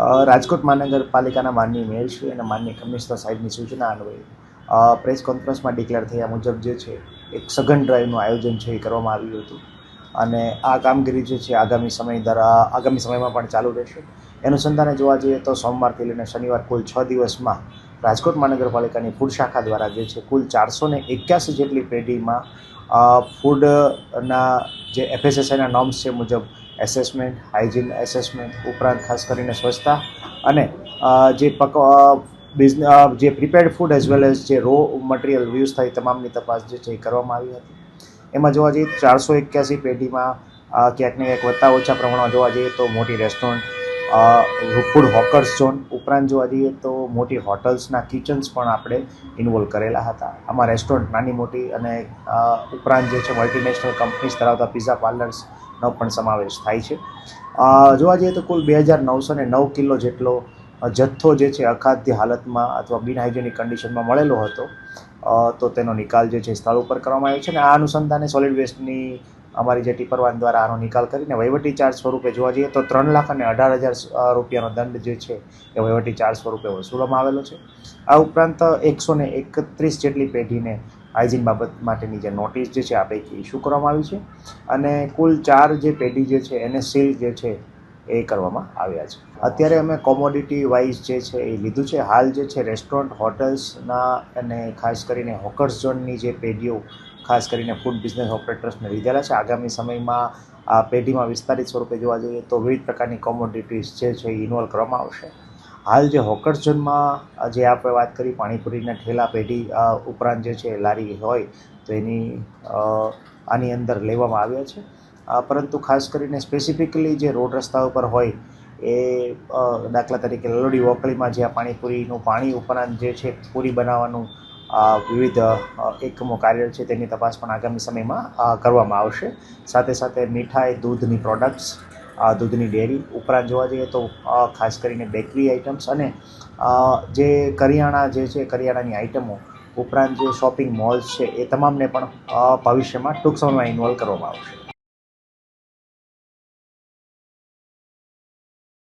રાજકોટ મહાનગરપાલિકાના માનનીય મેયર શ્રી અને માનનીય કમિશનર સાહેબની સૂચના અન્વયે પ્રેસ કોન્ફરન્સમાં ડિક્લેર થયા મુજબ જે છે એક સઘન ડ્રાઈવનું આયોજન છે એ કરવામાં આવ્યું હતું અને આ કામગીરી જે છે આગામી સમયમાં પણ ચાલુ રહેશે. અનુસંધાને જોવા જઈએ તો સોમવારથી લઈને શનિવાર કુલ 6 દિવસમાં રાજકોટ મહાનગરપાલિકાની ફૂડ શાખા દ્વારા જે છે કુલ 481 જેટલી પેઢીમાં ફૂડના જે FSSAઈના નોર્મ્સ છે મુજબ એસેસમેન્ટ, હાઇજીન એસેસમેન્ટ ઉપરાંત ખાસ કરીને સ્વચ્છતા અને જે prepared food as well as જે રો મટીરિયલ યુઝ થાય તમામની તપાસ જે છે એ કરવામાં આવી હતી. એમાં જોવા જઈએ 481 પેઢીમાં ક્યાંક ને ક્યાંક વત્તા ઓછા પ્રમાણમાં જોવા જઈએ તો મોટી રેસ્ટોરન્ટ, ફૂડ હોકર્સ ઝોન ઉપરાંત જોવા જઈએ તો મોટી હોટલ્સના કિચન્સ પણ આપણે ઇન્વોલ્વ કરેલા હતા. આમાં રેસ્ટોરન્ટ નાની મોટી અને ઉપરાંત જે છે મલ્ટીનેશનલ કંપનીઝ ધરાવતા પિઝા પાર્લર્સનો પણ સમાવેશ થાય છે. જોવા જઈએ તો કુલ 2909 કિલો જેટલો જથ્થો જે છે અખાદ્ય હાલતમાં અથવા બિનહાઇજેનિક કન્ડિશનમાં મળેલો હતો, તો તેનો નિકાલ જે છે સ્થળ ઉપર કરવામાં આવ્યો છે અને આ અનુસંધાને સોલિડ વેસ્ટની અમારી જે ટીપરવાન દ્વારા આનો નિકાલ કરીને વહીવટી ચાર્જ સ્વરૂપે જોવા જઈએ તો 3,18,000 રૂપિયાનો દંડ જે છે એ વહીવટી ચાર્જ સ્વરૂપે વસૂલવામાં આવેલો છે. આ ઉપરાંત 131 જેટલી પેઢીને હાઇજીન બાબત માટેની જે નોટિસ જે છે આ પૈકી ઇસ્યુ કરવામાં આવી છે અને કુલ 4 જે પેઢી જે છે એને સીલ જે છે એ કરવામાં આવ્યા છે. અત્યારે અમે કોમોડિટી વાઇઝ જે છે એ લીધું છે. હાલ જે છે રેસ્ટોરન્ટ, હોટલ્સના અને ખાસ કરીને હોકર્સ ઝોનની જે પેઢીઓ ખાસ કરીને ફૂડ બિઝનેસ ઓપરેટર્સને લીધેલા છે. આગામી સમયમાં આ પેઢીમાં વિસ્તારિત સ્વરૂપે જોવા જઈએ તો વિવિધ પ્રકારની કોમોડિટીઝ જે છે એ ઇન્વોલ્વ કરવામાં આવશે. હાલ જે હોકર્સ ઝોનમાં જે આપણે વાત કરી પાણીપુરીના ઠેલા પેઢી ઉપરાંત જે છે લારી હોય તો એની આની અંદર લેવામાં આવ્યા છે. પરંતુ ખાસ કરીને સ્પેસિફિકલી જે રોડ રસ્તા ઉપર હોય એ દાખલા તરીકે લલોડી વોકળીમાં જ્યાં પાણીપુરીનું પાણી ઉપરાંત જે છે પૂરી બનાવવાનું વિવિધ એકમો કાર્યરત છે તેની તપાસ પણ આગામી સમયમાં કરવામાં આવશે. સાથે સાથે મીઠાઈ, દૂધની પ્રોડક્ટ્સ, દૂધની ડેરી ઉપરાંત જોવા જઈએ તો ખાસ કરીને બેકરી આઇટમ્સ અને જે કરિયાણા જે છે કરિયાણાની આઇટમો ઉપરાંત જે શોપિંગ મોલ્સ છે એ તમામને પણ ભવિષ્યમાં ટૂંક સમયમાં ઇન્વોલ્વ કરવામાં આવશે.